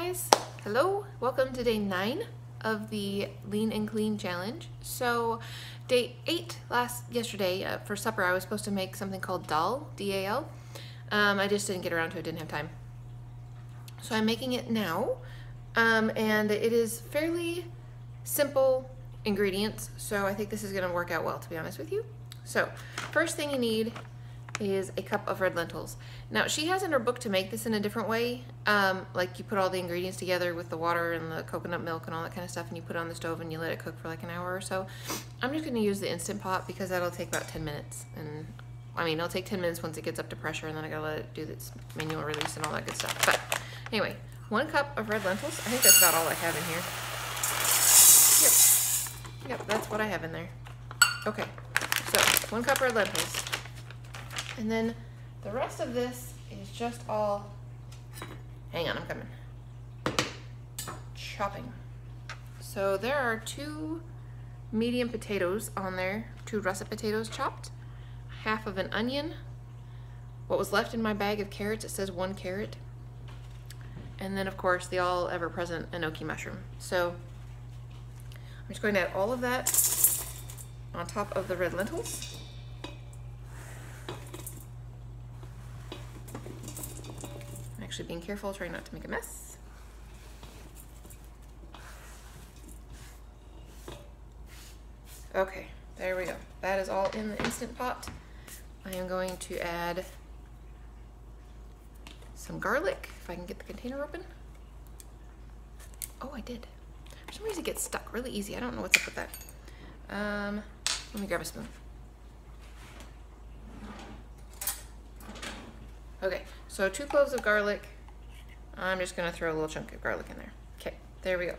guys, hello, welcome to day 9 of the Lean and Clean challenge. So day 8 yesterday for supper I was supposed to make something called dal, D-A-L. I just didn't get around to it, didn't have time. So I'm making it now, and it is fairly simple ingredients, so I think this is gonna work out well, to be honest with you. So first thing you need is a cup of red lentils. Now she has in her book to make this in a different way, like you put all the ingredients together with the water and the coconut milk and all that kind of stuff, and you put it on the stove and you let it cook for like an hour or so. I'm just going to use the Instant Pot because that'll take about 10 minutes, and I mean it'll take 10 minutes once it gets up to pressure, and then I gotta let it do its manual release and all that good stuff. But anyway, 1 cup of red lentils. I think that's about all I have in here. Yep, that's what I have in there. Okay, so 1 cup red lentils. And then the rest of this is just all, hang on, I'm coming, chopping. So there are 2 medium potatoes on there, 2 russet potatoes chopped, half of an onion, what was left in my bag of carrots, it says 1 carrot, and then of course the all ever present enoki mushroom. So I'm just going to add all of that on top of the red lentils. Actually being careful, trying not to make a mess. Okay, there we go. That is all in the Instant Pot. I am going to add some garlic, if I can get the container open. Oh, I did. For some reason it gets stuck really easy. I don't know what's up with that. Let me grab a spoon. Okay, so 2 cloves of garlic. I'm just gonna throw a little chunk of garlic in there. Okay, there we go.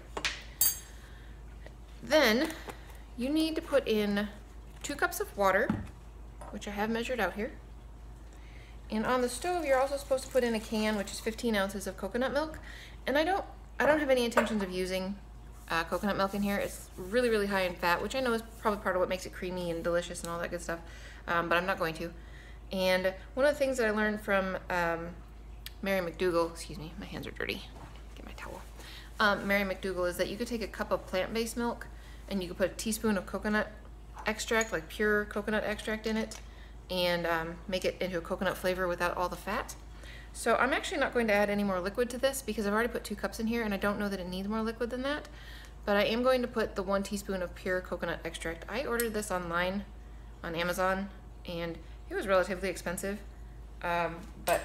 Then you need to put in 2 cups of water, which I have measured out here. And on the stove, you're also supposed to put in a can, which is 15 ounces of coconut milk. And I don't have any intentions of using coconut milk in here. It's really, really high in fat, which I know is probably part of what makes it creamy and delicious and all that good stuff, but I'm not going to. And one of the things that I learned from Mary McDougall, excuse me, my hands are dirty, get my towel. Mary McDougall, is that you could take a cup of plant-based milk and you could put a teaspoon of coconut extract, like pure coconut extract in it, and make it into a coconut flavor without all the fat. So I'm actually not going to add any more liquid to this because I've already put 2 cups in here and I don't know that it needs more liquid than that, but I am going to put the 1 teaspoon of pure coconut extract. I ordered this online on Amazon and it was relatively expensive, but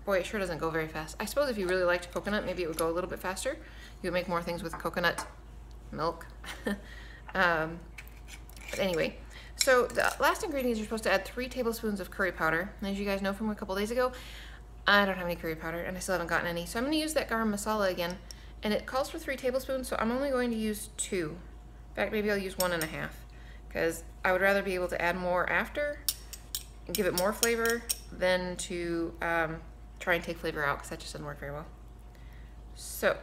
boy, it sure doesn't go very fast. I suppose if you really liked coconut, maybe it would go a little bit faster. You would make more things with coconut milk. But anyway, so the last ingredient is you're supposed to add 3 tablespoons of curry powder. And as you guys know from a couple days ago, I don't have any curry powder and I still haven't gotten any. So I'm going to use that garam masala again. And it calls for 3 tablespoons, so I'm only going to use 2. In fact, maybe I'll use 1.5 because I would rather be able to add more after and give it more flavor than to try and take flavor out, because that just doesn't work very well. So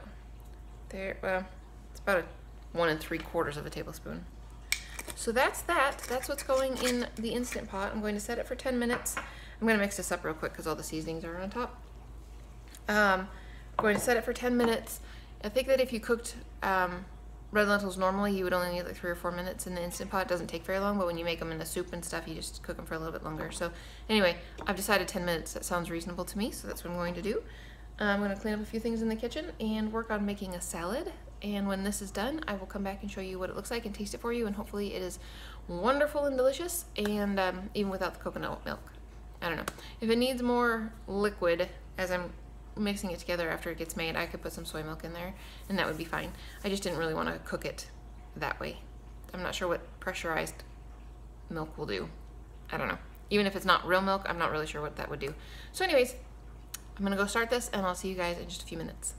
there, well, it's about 1 3/4 of a tablespoon. So that's that. That's what's going in the Instant Pot. I'm going to set it for 10 minutes. I'm going to mix this up real quick because all the seasonings are on top. I'm going to set it for 10 minutes. I think that if you cooked red lentils normally, you would only need like 3 or 4 minutes. In the Instant Pot, it doesn't take very long, but when you make them in a soup and stuff, you just cook them for a little bit longer. So anyway, I've decided 10 minutes. That sounds reasonable to me, so that's what I'm going to do. I'm going to clean up a few things in the kitchen and work on making a salad. And when this is done, I will come back and show you what it looks like and taste it for you, and hopefully it is wonderful and delicious, and even without the coconut milk. I don't know. If it needs more liquid as I'm mixing it together after it gets made, I could put some soy milk in there and that would be fine. I just didn't really want to cook it that way. I'm not sure what pressurized milk will do. I don't know. Even if it's not real milk, I'm not really sure what that would do. So anyways, I'm gonna go start this and I'll see you guys in just a few minutes.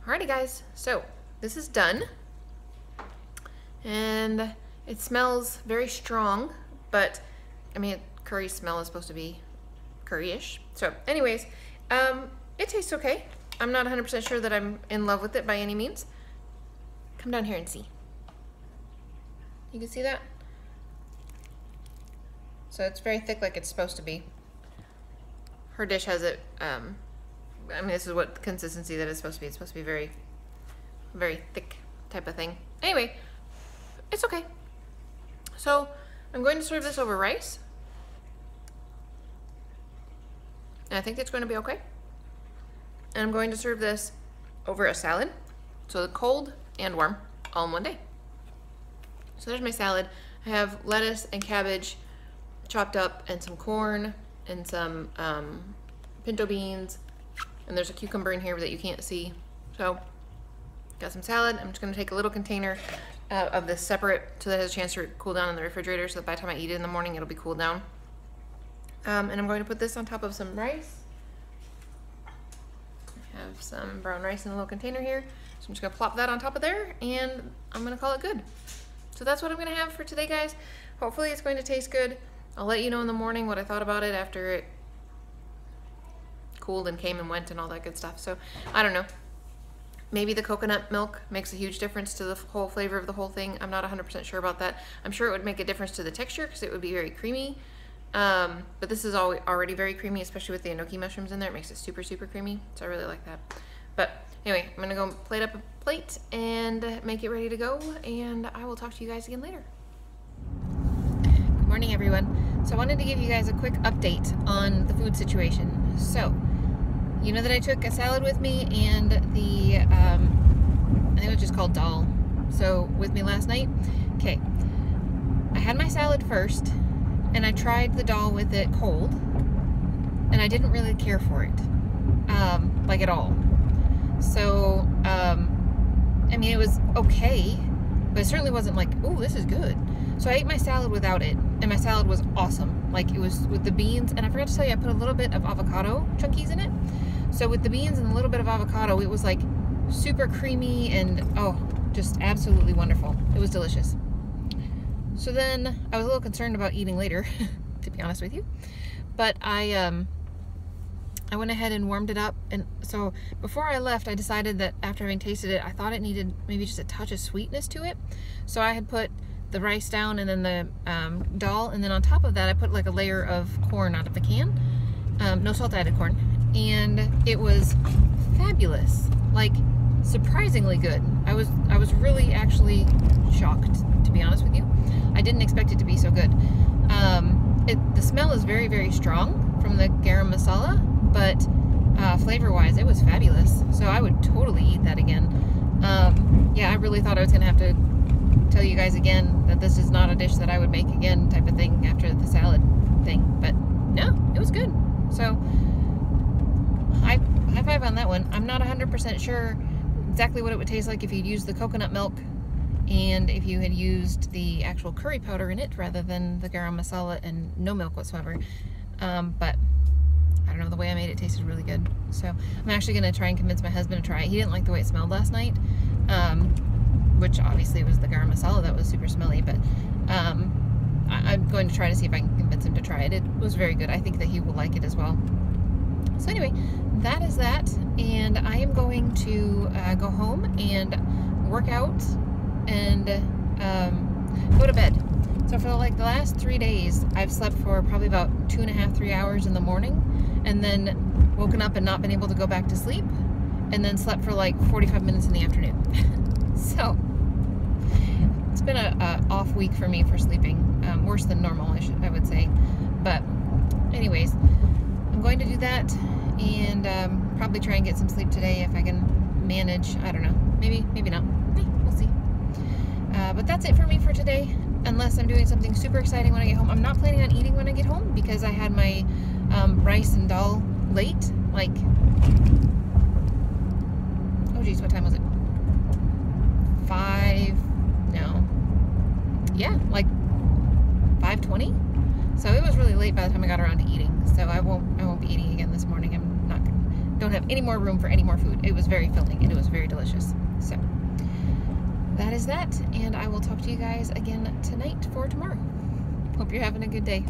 Alrighty guys, so this is done and it smells very strong, but I mean curry smell is supposed to be curry-ish. So anyways, it tastes okay. I'm not 100% sure that I'm in love with it by any means. Come down here and see. You can see that? So it's very thick like it's supposed to be. Her dish has it I mean, this is what consistency that it's supposed to be. It's supposed to be very, very thick type of thing. Anyway, it's okay. So I'm going to serve this over rice. And I think it's going to be okay. And I'm going to serve this over a salad. So cold and warm all in one day. So there's my salad. I have lettuce and cabbage chopped up and some corn and some pinto beans. And there's a cucumber in here that you can't see. So got some salad. I'm just gonna take a little container of this separate so that it has a chance to cool down in the refrigerator so that by the time I eat it in the morning, it'll be cooled down. And I'm going to put this on top of some rice. I have some brown rice in a little container here. So I'm just gonna plop that on top of there and I'm gonna call it good. So that's what I'm gonna have for today, guys. Hopefully it's going to taste good. I'll let you know in the morning what I thought about it after it cooled and came and went and all that good stuff. So I don't know. Maybe the coconut milk makes a huge difference to the whole flavor of the whole thing. I'm not 100% sure about that. I'm sure it would make a difference to the texture because it would be very creamy. But this is already very creamy, especially with the enoki mushrooms in there. It makes it super, super creamy. So I really like that. But anyway, I'm gonna go plate up a plate and make it ready to go. And I will talk to you guys again later. Good morning, everyone. So I wanted to give you guys a quick update on the food situation. So, you know that I took a salad with me and the, I think it was just called dal. So with me last night. Okay, I had my salad first and I tried the dal with it cold and I didn't really care for it, like at all. So, I mean, it was okay, but it certainly wasn't like, oh, this is good. So I ate my salad without it, and my salad was awesome. Like, it was with the beans, and I forgot to tell you, I put a little bit of avocado chunkies in it. So with the beans and a little bit of avocado, it was like super creamy and, oh, just absolutely wonderful. It was delicious. So then I was a little concerned about eating later, to be honest with you. But I went ahead and warmed it up, and so before I left, I decided that after having tasted it, I thought it needed maybe just a touch of sweetness to it. So I had put the rice down and then the dal, and then on top of that, I put like a layer of corn out of the can. No salt added corn, and it was fabulous. Like, surprisingly good. I was really actually shocked, to be honest with you. I didn't expect it to be so good. The smell is very, very strong from the garam masala, but flavor-wise, it was fabulous. So I would totally eat that again. Yeah, I really thought I was gonna have to tell you guys again that this is not a dish that I would make again type of thing after the salad thing, but no, it was good. So high five on that one. I'm not 100% sure exactly what it would taste like if you'd used the coconut milk and if you had used the actual curry powder in it rather than the garam masala and no milk whatsoever. But I don't know, the way I made it tasted really good. So I'm actually going to try and convince my husband to try it. He didn't like the way it smelled last night, which obviously was the garam masala that was super smelly, but I'm going to try to see if I can convince him to try it. It was very good. I think that he will like it as well. So anyway, that is that, and I am going to go home and work out and go to bed. So for like the last 3 days, I've slept for probably about 2.5, 3 hours in the morning, and then woken up and not been able to go back to sleep, and then slept for like 45 minutes in the afternoon. So it's been a off week for me for sleeping, worse than normal, I would say. But anyways, I'm going to do that and probably try and get some sleep today if I can manage. I don't know, maybe not. We'll see. But that's it for me for today, unless I'm doing something super exciting when I get home. I'm not planning on eating when I get home because I had my rice and dal late, like, oh geez, what time was it? Like 5:20. So it was really late by the time I got around to eating. So I won't be eating again this morning. Don't have any more room for any more food. It was very filling and it was very delicious. So that is that, and I will talk to you guys again tonight for tomorrow. Hope you're having a good day.